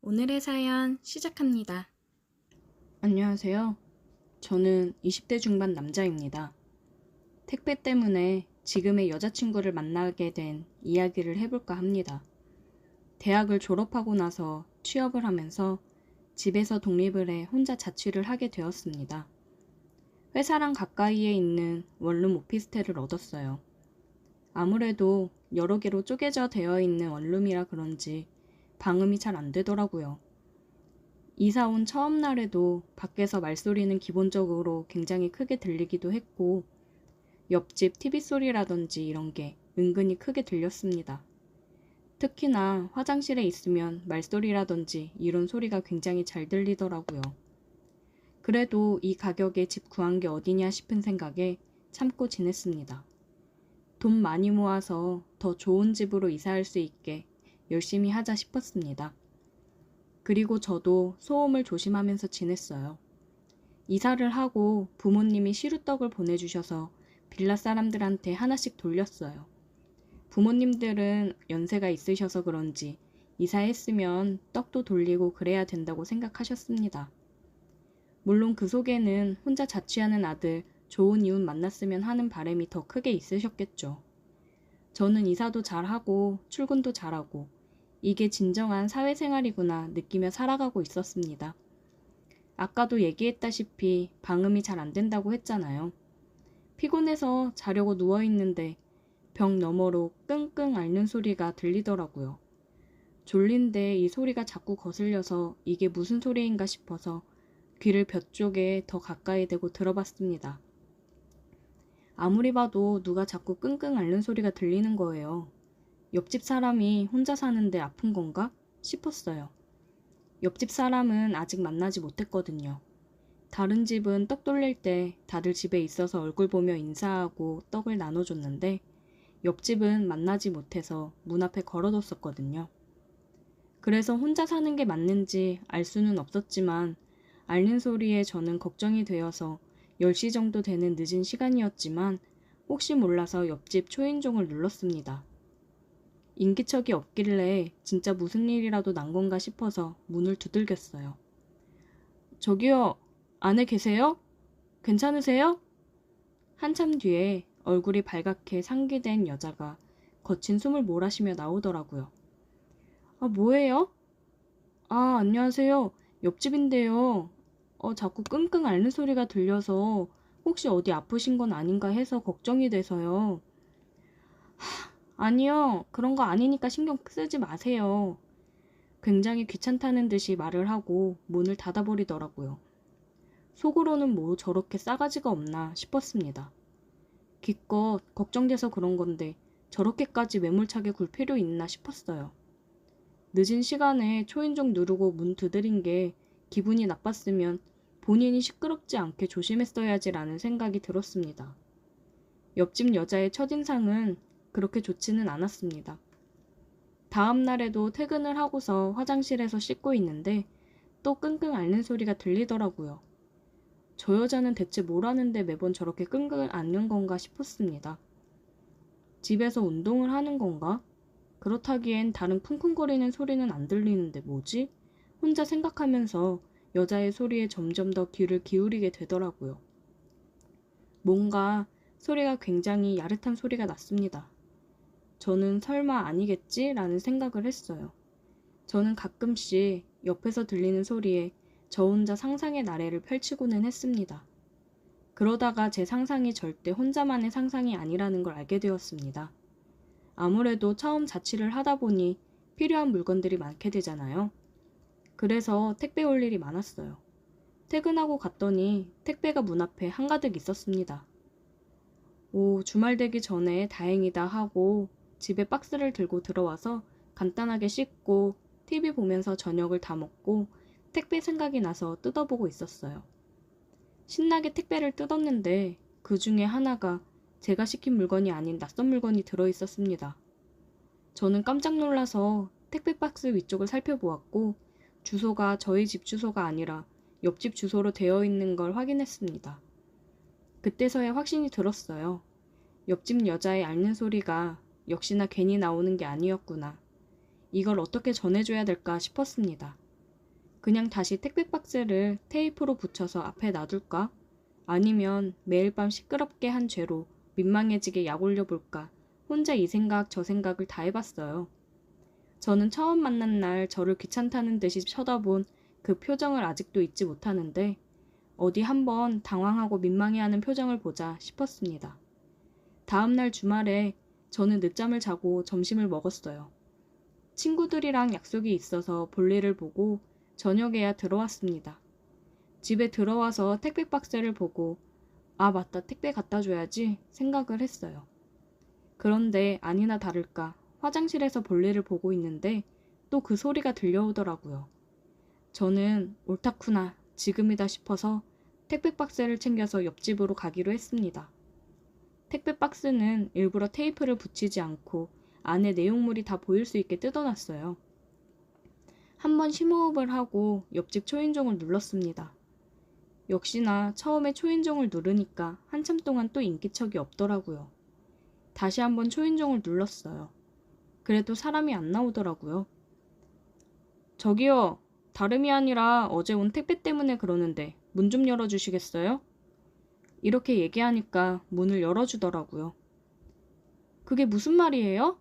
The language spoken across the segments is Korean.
오늘의 사연 시작합니다. 안녕하세요. 저는 20대 중반 남자입니다. 택배 때문에 지금의 여자친구를 만나게 된 이야기를 해볼까 합니다. 대학을 졸업하고 나서 취업을 하면서 집에서 독립을 해 혼자 자취를 하게 되었습니다. 회사랑 가까이에 있는 원룸 오피스텔을 얻었어요. 아무래도 여러 개로 쪼개져 되어 있는 원룸이라 그런지 방음이 잘 안 되더라고요. 이사 온 처음 날에도 밖에서 말소리는 기본적으로 굉장히 크게 들리기도 했고, 옆집 TV 소리라든지 이런 게 은근히 크게 들렸습니다. 특히나 화장실에 있으면 말소리라든지 이런 소리가 굉장히 잘 들리더라고요. 그래도 이 가격에 집 구한 게 어디냐 싶은 생각에 참고 지냈습니다. 돈 많이 모아서 더 좋은 집으로 이사할 수 있게 열심히 하자 싶었습니다. 그리고 저도 소음을 조심하면서 지냈어요. 이사를 하고 부모님이 시루떡을 보내주셔서 빌라 사람들한테 하나씩 돌렸어요. 부모님들은 연세가 있으셔서 그런지 이사했으면 떡도 돌리고 그래야 된다고 생각하셨습니다. 물론 그 속에는 혼자 자취하는 아들, 좋은 이웃 만났으면 하는 바람이 더 크게 있으셨겠죠. 저는 이사도 잘하고 출근도 잘하고 이게 진정한 사회생활이구나 느끼며 살아가고 있었습니다. 아까도 얘기했다시피 방음이 잘 안 된다고 했잖아요. 피곤해서 자려고 누워있는데 벽 너머로 끙끙 앓는 소리가 들리더라고요. 졸린데 이 소리가 자꾸 거슬려서 이게 무슨 소리인가 싶어서 귀를 벽 쪽에 더 가까이 대고 들어봤습니다. 아무리 봐도 누가 자꾸 끙끙 앓는 소리가 들리는 거예요. 옆집 사람이 혼자 사는데 아픈 건가 싶었어요. 옆집 사람은 아직 만나지 못했거든요. 다른 집은 떡 돌릴 때 다들 집에 있어서 얼굴 보며 인사하고 떡을 나눠줬는데 옆집은 만나지 못해서 문 앞에 걸어뒀었거든요. 그래서 혼자 사는 게 맞는지 알 수는 없었지만 앓는 소리에 저는 걱정이 되어서 10시 정도 되는 늦은 시간이었지만 혹시 몰라서 옆집 초인종을 눌렀습니다. 인기척이 없길래 진짜 무슨 일이라도 난 건가 싶어서 문을 두들겼어요. 저기요, 안에 계세요? 괜찮으세요? 한참 뒤에 얼굴이 발갛게 상기된 여자가 거친 숨을 몰아쉬며 나오더라고요. 아, 뭐예요? 아, 안녕하세요. 옆집인데요. 자꾸 끙끙 앓는 소리가 들려서 혹시 어디 아프신 건 아닌가 해서 걱정이 돼서요. 아니요. 그런 거 아니니까 신경 쓰지 마세요. 굉장히 귀찮다는 듯이 말을 하고 문을 닫아버리더라고요. 속으로는 뭐 저렇게 싸가지가 없나 싶었습니다. 기껏 걱정돼서 그런 건데 저렇게까지 매몰차게 굴 필요 있나 싶었어요. 늦은 시간에 초인종 누르고 문 두드린 게 기분이 나빴으면 본인이 시끄럽지 않게 조심했어야지라는 생각이 들었습니다. 옆집 여자의 첫인상은 그렇게 좋지는 않았습니다. 다음 날에도 퇴근을 하고서 화장실에서 씻고 있는데 또 끙끙 앓는 소리가 들리더라고요. 저 여자는 대체 뭘 하는데 매번 저렇게 끙끙 앓는 건가 싶었습니다. 집에서 운동을 하는 건가? 그렇다기엔 다른 쿵쿵거리는 소리는 안 들리는데 뭐지? 혼자 생각하면서 여자의 소리에 점점 더 귀를 기울이게 되더라고요. 뭔가 소리가 굉장히 야릇한 소리가 났습니다. 저는 설마 아니겠지? 라는 생각을 했어요. 저는 가끔씩 옆에서 들리는 소리에 저 혼자 상상의 나래를 펼치고는 했습니다. 그러다가 제 상상이 절대 혼자만의 상상이 아니라는 걸 알게 되었습니다. 아무래도 처음 자취를 하다 보니 필요한 물건들이 많게 되잖아요. 그래서 택배 올 일이 많았어요. 퇴근하고 갔더니 택배가 문 앞에 한가득 있었습니다. 오, 주말 되기 전에 다행이다 하고 집에 박스를 들고 들어와서 간단하게 씻고 TV 보면서 저녁을 다 먹고 택배 생각이 나서 뜯어보고 있었어요. 신나게 택배를 뜯었는데 그 중에 하나가 제가 시킨 물건이 아닌 낯선 물건이 들어있었습니다. 저는 깜짝 놀라서 택배 박스 위쪽을 살펴보았고 주소가 저희 집 주소가 아니라 옆집 주소로 되어 있는 걸 확인했습니다. 그때서야 확신이 들었어요. 옆집 여자의 앓는 소리가 역시나 괜히 나오는 게 아니었구나. 이걸 어떻게 전해줘야 될까 싶었습니다. 그냥 다시 택배 박스를 테이프로 붙여서 앞에 놔둘까? 아니면 매일 밤 시끄럽게 한 죄로 민망해지게 약 올려볼까? 혼자 이 생각 저 생각을 다 해봤어요. 저는 처음 만난 날 저를 귀찮다는 듯이 쳐다본 그 표정을 아직도 잊지 못하는데 어디 한번 당황하고 민망해하는 표정을 보자 싶었습니다. 다음날 주말에 저는 늦잠을 자고 점심을 먹었어요. 친구들이랑 약속이 있어서 볼일을 보고 저녁에야 들어왔습니다. 집에 들어와서 택배 박스를 보고 아 맞다 택배 갖다 줘야지 생각을 했어요. 그런데 아니나 다를까 화장실에서 볼일을 보고 있는데 또 그 소리가 들려오더라고요. 저는 옳다쿠나 지금이다 싶어서 택배 박스를 챙겨서 옆집으로 가기로 했습니다. 택배 박스는 일부러 테이프를 붙이지 않고 안에 내용물이 다 보일 수 있게 뜯어놨어요. 한번 심호흡을 하고 옆집 초인종을 눌렀습니다. 역시나 처음에 초인종을 누르니까 한참 동안 또 인기척이 없더라고요. 다시 한번 초인종을 눌렀어요. 그래도 사람이 안 나오더라고요. 저기요, 다름이 아니라 어제 온 택배 때문에 그러는데 문 좀 열어주시겠어요? 이렇게 얘기하니까 문을 열어주더라고요. 그게 무슨 말이에요?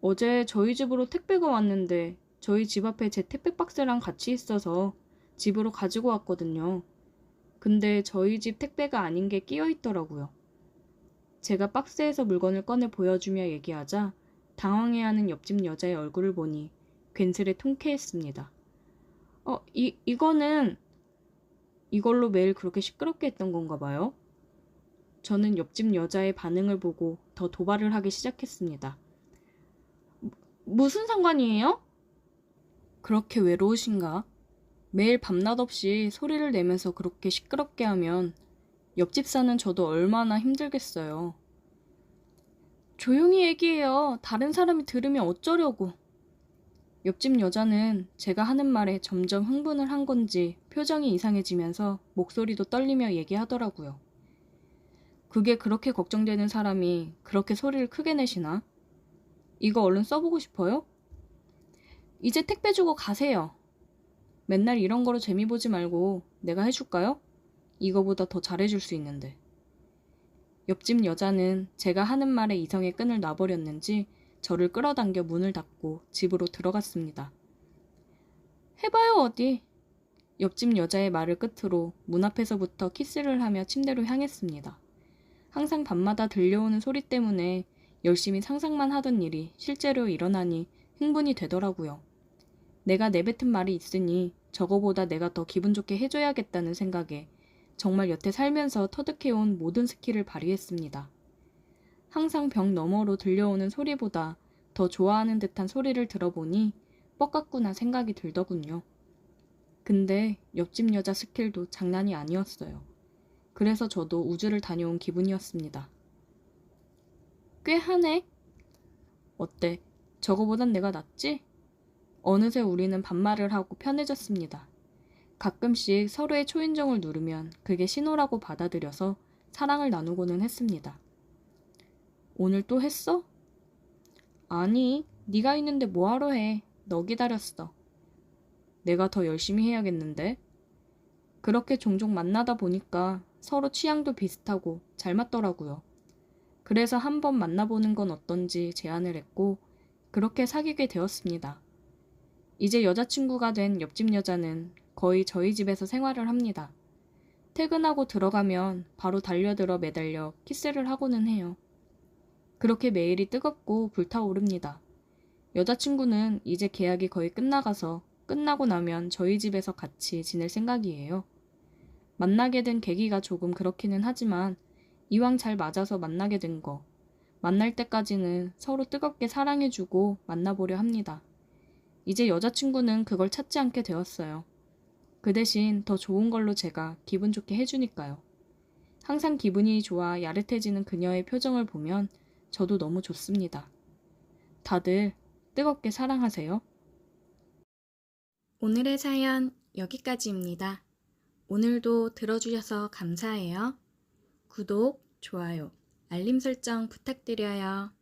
어제 저희 집으로 택배가 왔는데 저희 집 앞에 제 택배 박스랑 같이 있어서 집으로 가지고 왔거든요. 근데 저희 집 택배가 아닌 게 끼어 있더라고요. 제가 박스에서 물건을 꺼내 보여주며 얘기하자 당황해하는 옆집 여자의 얼굴을 보니 괜스레 통쾌했습니다. 이거는 이걸로 매일 그렇게 시끄럽게 했던 건가 봐요. 저는 옆집 여자의 반응을 보고 더 도발을 하기 시작했습니다. 무슨 상관이에요? 그렇게 외로우신가? 매일 밤낮 없이 소리를 내면서 그렇게 시끄럽게 하면 옆집 사는 저도 얼마나 힘들겠어요. 조용히 얘기해요. 다른 사람이 들으면 어쩌려고. 옆집 여자는 제가 하는 말에 점점 흥분을 한 건지 표정이 이상해지면서 목소리도 떨리며 얘기하더라고요. 그게 그렇게 걱정되는 사람이 그렇게 소리를 크게 내시나? 이거 얼른 써보고 싶어요? 이제 택배 주고 가세요. 맨날 이런 거로 재미 보지 말고 내가 해줄까요? 이거보다 더 잘해줄 수 있는데. 옆집 여자는 제가 하는 말에 이성의 끈을 놔버렸는지 저를 끌어당겨 문을 닫고 집으로 들어갔습니다. 해봐요 어디. 옆집 여자의 말을 끝으로 문 앞에서부터 키스를 하며 침대로 향했습니다. 항상 밤마다 들려오는 소리 때문에 열심히 상상만 하던 일이 실제로 일어나니 흥분이 되더라고요. 내가 내뱉은 말이 있으니 저거보다 내가 더 기분 좋게 해줘야겠다는 생각에 정말 여태 살면서 터득해온 모든 스킬을 발휘했습니다. 항상 벽 너머로 들려오는 소리보다 더 좋아하는 듯한 소리를 들어보니 뻑 같구나 생각이 들더군요. 근데 옆집 여자 스킬도 장난이 아니었어요. 그래서 저도 우주를 다녀온 기분이었습니다. 꽤 하네? 어때? 저거보단 내가 낫지? 어느새 우리는 반말을 하고 편해졌습니다. 가끔씩 서로의 초인종을 누르면 그게 신호라고 받아들여서 사랑을 나누고는 했습니다. 오늘 또 했어? 아니, 네가 있는데 뭐하러 해. 너 기다렸어. 내가 더 열심히 해야겠는데? 그렇게 종종 만나다 보니까 서로 취향도 비슷하고 잘 맞더라고요. 그래서 한번 만나보는 건 어떤지 제안을 했고 그렇게 사귀게 되었습니다. 이제 여자친구가 된 옆집 여자는 거의 저희 집에서 생활을 합니다. 퇴근하고 들어가면 바로 달려들어 매달려 키스를 하고는 해요. 그렇게 매일이 뜨겁고 불타오릅니다. 여자친구는 이제 계약이 거의 끝나가서 끝나고 나면 저희 집에서 같이 지낼 생각이에요. 만나게 된 계기가 조금 그렇기는 하지만 이왕 잘 맞아서 만나게 된 거, 만날 때까지는 서로 뜨겁게 사랑해주고 만나보려 합니다. 이제 여자친구는 그걸 찾지 않게 되었어요. 그 대신 더 좋은 걸로 제가 기분 좋게 해주니까요. 항상 기분이 좋아 야릇해지는 그녀의 표정을 보면 저도 너무 좋습니다. 다들 뜨겁게 사랑하세요. 오늘의 사연 여기까지입니다. 오늘도 들어주셔서 감사해요. 구독, 좋아요, 알림 설정 부탁드려요.